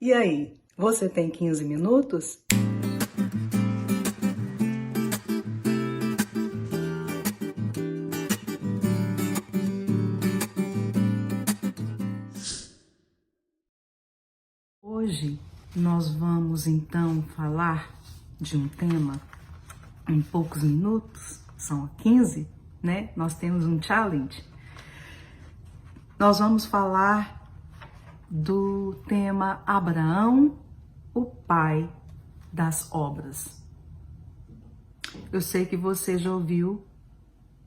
E aí, você tem 15 minutos? Hoje nós vamos então falar de um tema em poucos minutos, são 15, né? Nós temos um challenge. Nós vamos falar do tema Abraão, o pai das obras. Eu sei que você já ouviu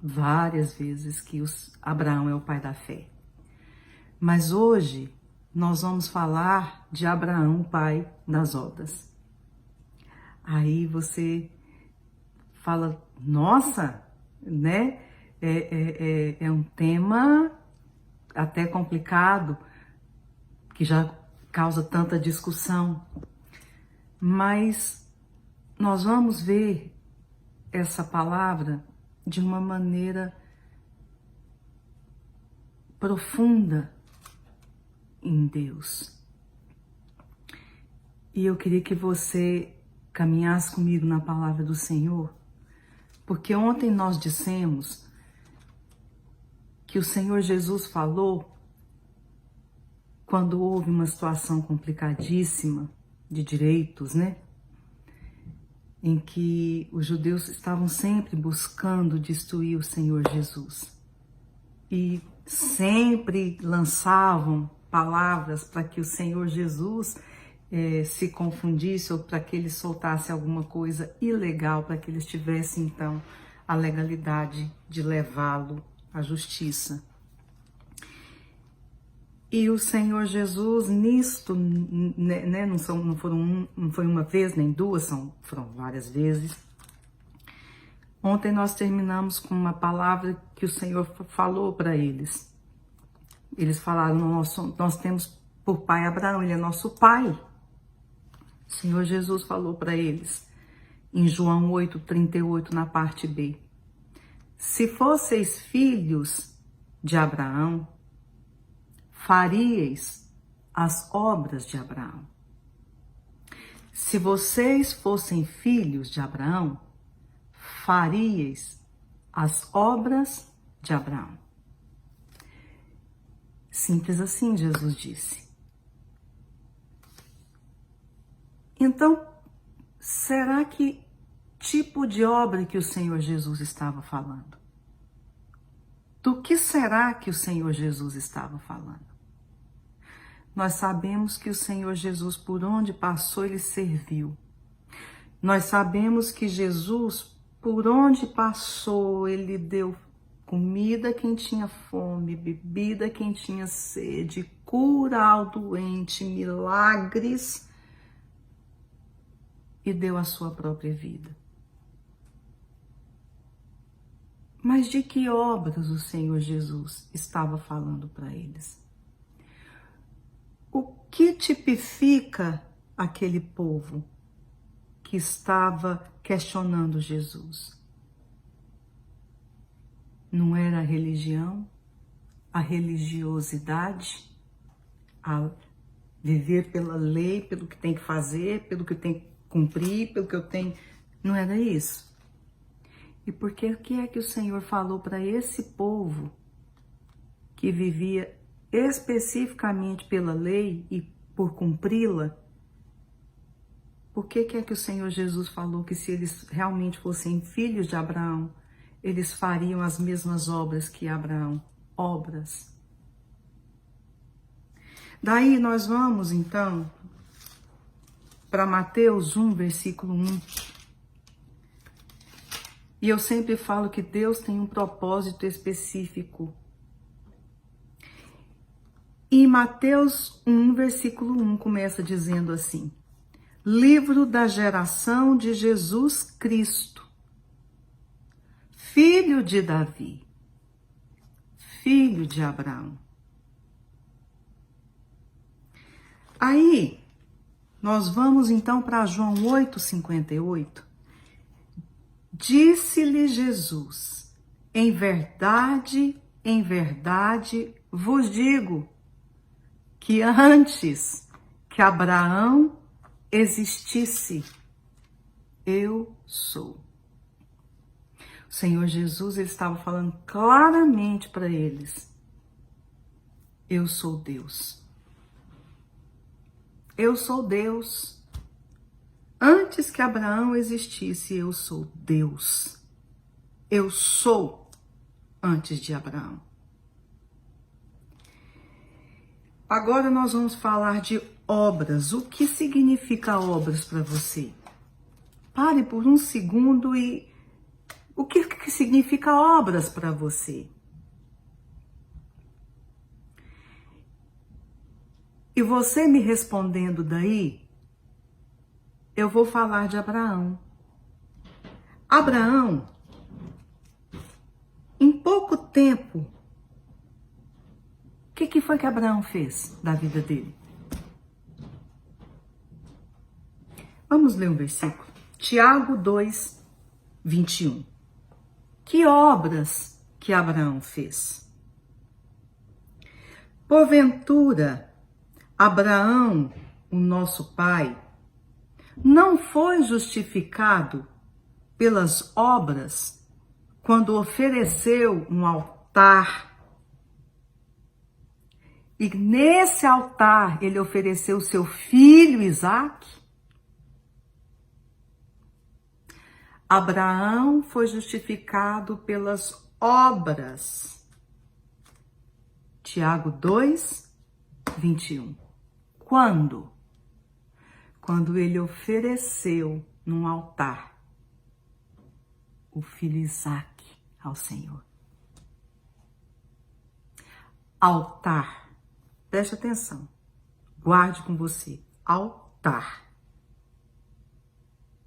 várias vezes que Abraão é o pai da fé. Mas hoje nós vamos falar de Abraão, pai das obras. Aí você fala, nossa, né? É um tema até complicado, que já causa tanta discussão. Mas nós vamos ver essa palavra de uma maneira profunda em Deus. E eu queria que você caminhasse comigo na palavra do Senhor, porque ontem nós dissemos que o Senhor Jesus falou quando houve uma situação complicadíssima de direitos, né? Em que os judeus estavam sempre buscando destruir o Senhor Jesus. E sempre lançavam palavras para que o Senhor Jesus se confundisse ou para que ele soltasse alguma coisa ilegal, para que eles tivessem então a legalidade de levá-lo à justiça. E o Senhor Jesus nisto, né, não foi uma vez nem duas, foram várias vezes. Ontem nós terminamos com uma palavra que o Senhor falou para eles. Eles falaram, nós temos por pai Abraão, ele é nosso pai. O Senhor Jesus falou para eles, em João 8:38, na parte B. Se fosseis filhos de Abraão, faríeis as obras de Abraão. Se vocês fossem filhos de Abraão, faríeis as obras de Abraão. Simples assim, Jesus disse. Então, será que tipo de obra que o Senhor Jesus estava falando? Do que será que o Senhor Jesus estava falando? Nós sabemos que o Senhor Jesus, por onde passou, ele serviu. Nós sabemos que Jesus, por onde passou, ele deu comida a quem tinha fome, bebida a quem tinha sede, cura ao doente, milagres, e deu a sua própria vida. Mas de que obras o Senhor Jesus estava falando para eles? O que tipifica aquele povo que estava questionando Jesus? Não era a religião, a religiosidade, a viver pela lei, pelo que tem que fazer, pelo que tem que cumprir, pelo que eu tenho... Não era isso. E por que é que o Senhor falou para esse povo que vivia especificamente pela lei e por cumpri-la? Por que é que o Senhor Jesus falou que se eles realmente fossem filhos de Abraão, eles fariam as mesmas obras que Abraão? Obras. Daí nós vamos então para Mateus 1, versículo 1. E eu sempre falo que Deus tem um propósito específico. E Mateus 1, versículo 1 começa dizendo assim: livro da geração de Jesus Cristo, filho de Davi, filho de Abraão. Aí, nós vamos então para João 8:58. Disse-lhe Jesus: em verdade vos digo, que antes que Abraão existisse, eu sou. O Senhor Jesus, ele estava falando claramente para eles: eu sou Deus. Eu sou Deus. Antes que Abraão existisse, eu sou Deus. Eu sou antes de Abraão. Agora nós vamos falar de obras. O que significa obras para você? Pare por um segundo e o que significa obras para você? E você me respondendo daí, eu vou falar de Abraão. Abraão, em pouco tempo, o que foi que Abraão fez da vida dele? Vamos ler um versículo. Tiago 2, 21. Que obras que Abraão fez? Porventura, Abraão, o nosso pai, não foi justificado pelas obras quando ofereceu um altar. E nesse altar ele ofereceu seu filho Isaque. Abraão foi justificado pelas obras. Tiago 2, 21. Quando? Quando ele ofereceu num altar o filho Isaque ao Senhor. Altar. Preste atenção. Guarde com você. Altar.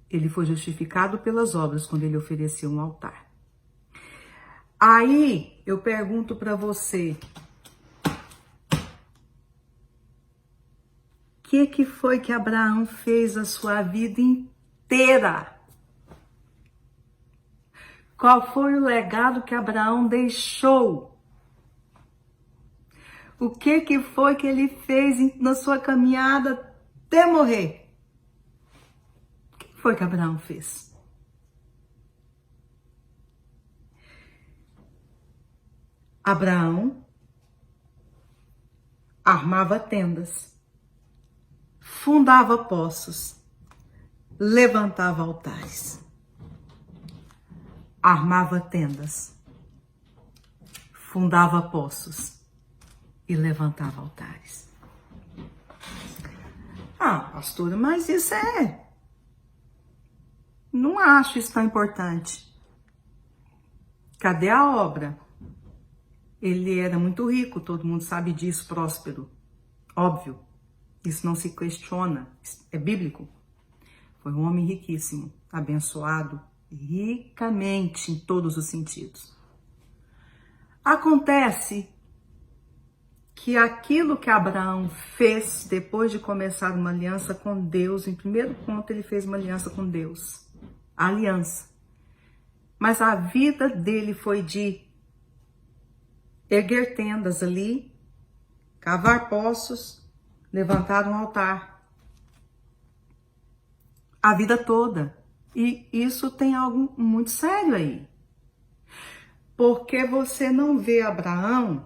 Ele foi justificado pelas obras quando ele ofereceu um altar. Aí eu pergunto para você, o que foi que Abraão fez a sua vida inteira? Qual foi o legado que Abraão deixou? O que foi que ele fez na sua caminhada até morrer? O que foi que Abraão fez? Abraão armava tendas, fundava poços, levantava altares. Armava tendas, fundava poços e levantava altares. Ah, pastora, mas isso não acho isso tão importante. Cadê a obra? Ele era muito rico, todo mundo sabe disso, próspero. Óbvio, isso não se questiona, é bíblico. Foi um homem riquíssimo, abençoado, ricamente em todos os sentidos. Acontece que aquilo que Abraão fez depois de começar uma aliança com Deus, em primeiro ponto ele fez uma aliança com Deus, a aliança. Mas a vida dele foi de erguer tendas ali, cavar poços, levantar um altar. A vida toda. E isso tem algo muito sério aí. Porque você não vê Abraão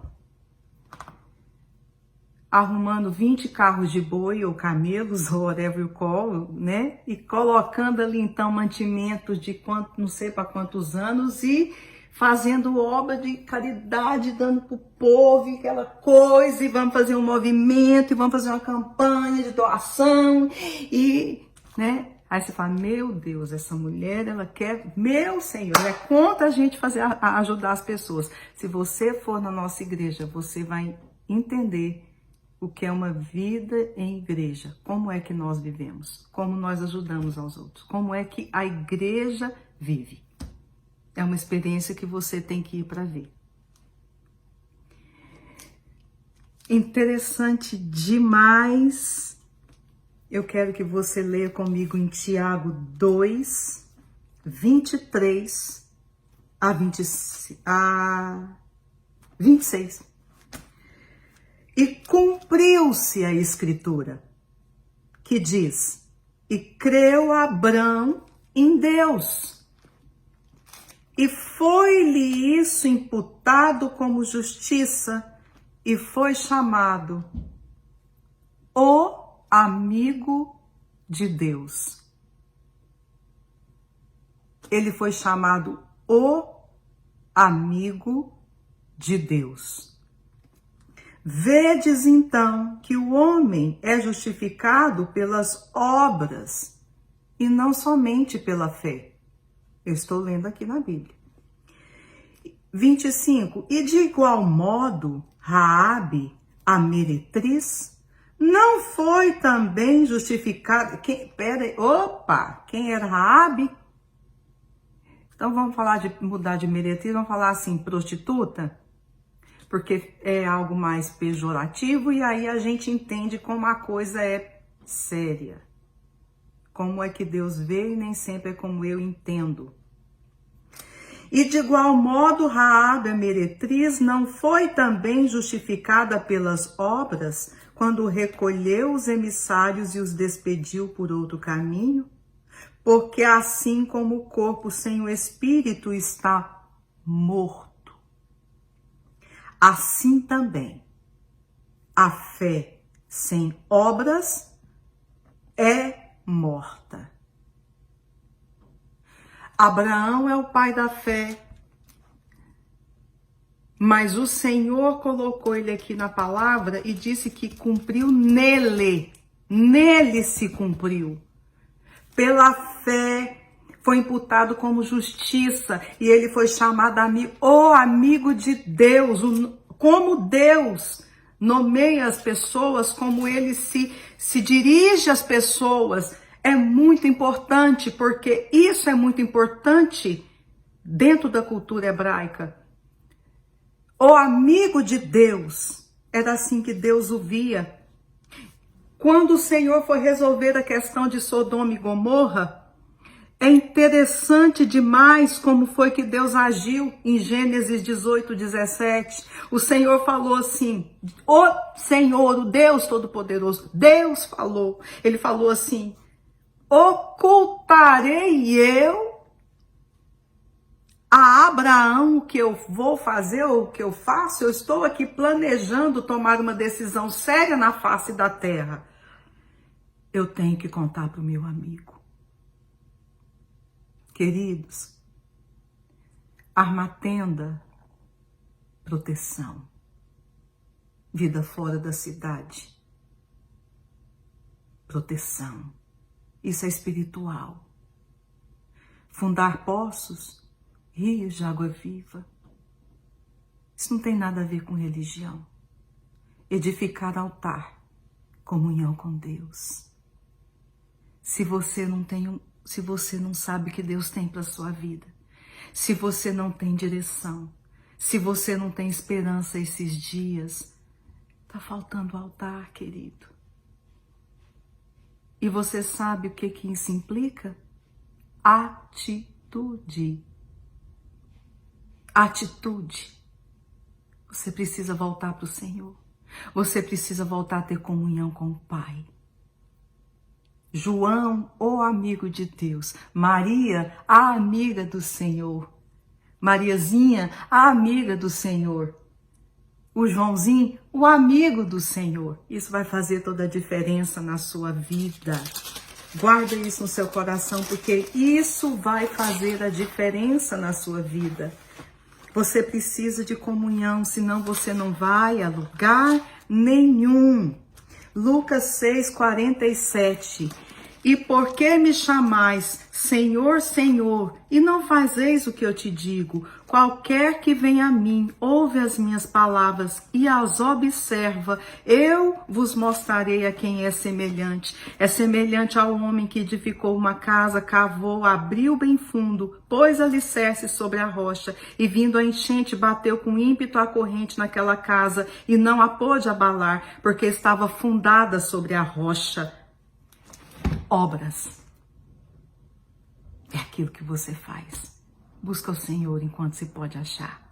arrumando 20 carros de boi ou camelos ou whatever you call, né? E colocando ali então mantimentos de não sei para quantos anos e fazendo obra de caridade, dando pro povo e aquela coisa, e vamos fazer um movimento, e vamos fazer uma campanha de doação, e, né? Aí você fala, meu Deus, essa mulher, ela quer, meu Senhor, é contra a gente ajudar as pessoas. Se você for na nossa igreja, você vai entender o que é uma vida em igreja, como é que nós vivemos, como nós ajudamos aos outros, como é que a igreja vive. É uma experiência que você tem que ir para ver. Interessante demais. Eu quero que você leia comigo em Tiago 2, 23 a 26. E cumpriu-se a escritura. que diz: e creu Abrão em Deus, e foi-lhe isso imputado como justiça, e foi chamado o amigo de Deus. Ele foi chamado o amigo de Deus. Vedes então que o homem é justificado pelas obras e não somente pela fé. Eu estou lendo aqui na Bíblia. 25. E de igual modo, Raabe, a meretriz, não foi também justificada. Quem era Raabe? Então vamos falar de mudar de meretriz, vamos falar assim, prostituta, porque é algo mais pejorativo e aí a gente entende como a coisa é séria. Como é que Deus vê e nem sempre é como eu entendo. E de igual modo, Raabe, a meretriz, não foi também justificada pelas obras quando recolheu os emissários e os despediu por outro caminho? Porque assim como o corpo sem o espírito está morto, assim também a fé sem obras é morta. Abraão é o pai da fé, mas o Senhor colocou ele aqui na palavra e disse que cumpriu nele se cumpriu. Pela fé foi imputado como justiça e ele foi chamado o amigo de Deus. Como Deus nomeia as pessoas, como ele se dirige às pessoas, é muito importante, porque isso é muito importante dentro da cultura hebraica. O amigo de Deus, era assim que Deus o via. Quando o Senhor foi resolver a questão de Sodoma e Gomorra, é interessante demais como foi que Deus agiu em Gênesis 18, 17. O Senhor falou assim, o Senhor, o Deus Todo-Poderoso, Deus falou. Ele falou assim, ocultarei eu a Abraão o que eu vou fazer ou o que eu faço? Eu estou aqui planejando tomar uma decisão séria na face da terra. Eu tenho que contar para o meu amigo. Queridos, armatenda, proteção, vida fora da cidade, proteção, isso é espiritual. Fundar poços, rios de água viva, isso não tem nada a ver com religião. Edificar altar, comunhão com Deus. Se você não sabe o que Deus tem para a sua vida, se você não tem direção, se você não tem esperança esses dias, tá faltando altar, querido. E você sabe o que isso implica? Atitude. Atitude. Você precisa voltar para o Senhor. Você precisa voltar a ter comunhão com o Pai. João, o amigo de Deus. Maria, a amiga do Senhor. Mariazinha, a amiga do Senhor. O Joãozinho, o amigo do Senhor. Isso vai fazer toda a diferença na sua vida. Guarda isso no seu coração, porque isso vai fazer a diferença na sua vida. Você precisa de comunhão, senão você não vai a lugar nenhum. Lucas 6:47. E por que me chamais Senhor, Senhor, e não fazeis o que eu te digo? Qualquer que venha a mim, ouve as minhas palavras e as observa, eu vos mostrarei a quem é semelhante. É semelhante ao homem que edificou uma casa, cavou, abriu bem fundo, pôs alicerce sobre a rocha, e vindo a enchente, bateu com ímpeto a corrente naquela casa, e não a pôde abalar, porque estava fundada sobre a rocha. Obras. É aquilo que você faz. Busca o Senhor enquanto se pode achar.